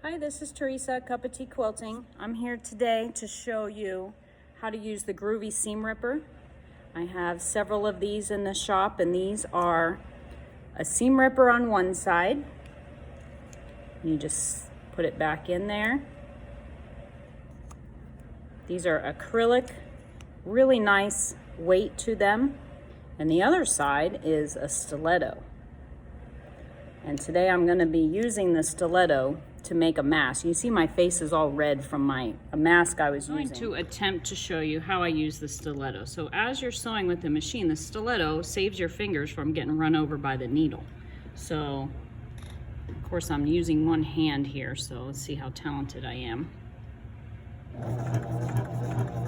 Hi, this is Teresa, Cuppa Tea Quilting. I'm here today to show you how to use the Groovy Seam Ripper. I have several of these in the shop, and these are a seam ripper on one side. You just put it back in there. These are acrylic, really nice weight to them. And the other side is a stiletto. And today I'm going to be using the stiletto to make a mask. You see my face is all red from a mask I was using. I'm going to attempt to show you how I use the stiletto. So as you're sewing with the machine, the stiletto saves your fingers from getting run over by the needle. So, of course, I'm using one hand here, so let's see how talented I am.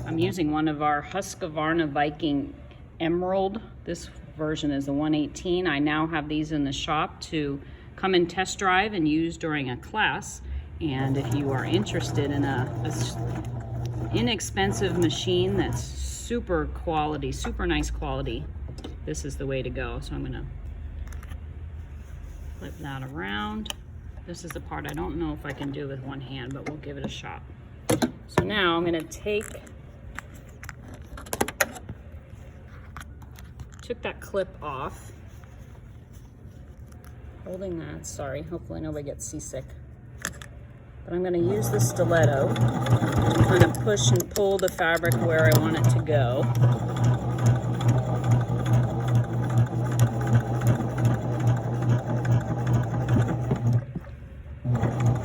I'm using one of our Husqvarna Viking Emerald. This version is the 118. I now have these in the shop to come and test drive and use during a class. And if you are interested in a inexpensive machine that's super quality, super nice quality, this is the way to go. So I'm gonna flip that around. This is the part I don't know if I can do with one hand, but we'll give it a shot. So now I'm gonna took that clip off. Holding that, sorry, hopefully nobody gets seasick. But I'm gonna use the stiletto to kind of push and pull the fabric where I want it to go.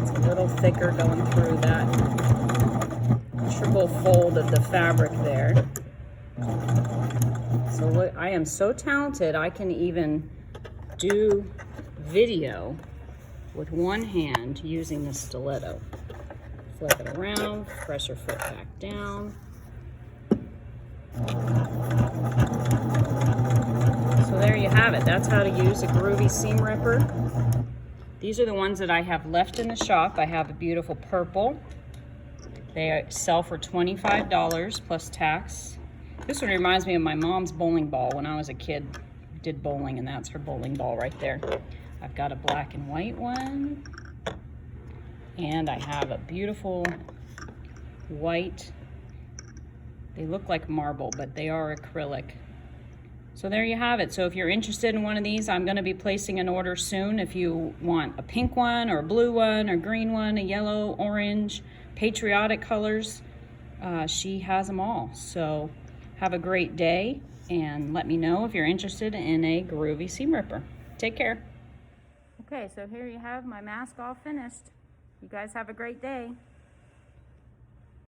It's a little thicker going through that triple fold of the fabric there. So look, I am so talented, I can even do video with one hand using the stiletto. Flip it around, press your foot back down. So there you have it. That's how to use a Groovy Seam Ripper. These are the ones that I have left in the shop. I have a beautiful purple. They sell for $25 plus tax. This one reminds me of my mom's bowling ball. When I was a kid, did bowling, and that's her bowling ball right there. I've got a black and white one, and I have a beautiful white. They look like marble, but they are acrylic. So there you have it. So if you're interested in one of these, I'm going to be placing an order soon. If you want a pink one or a blue one or green one, a yellow, orange, patriotic colors, she has them all. So have a great day, and let me know if you're interested in a Groovy Seam Ripper. Take care. Okay, so here you have my mask all finished. You guys have a great day.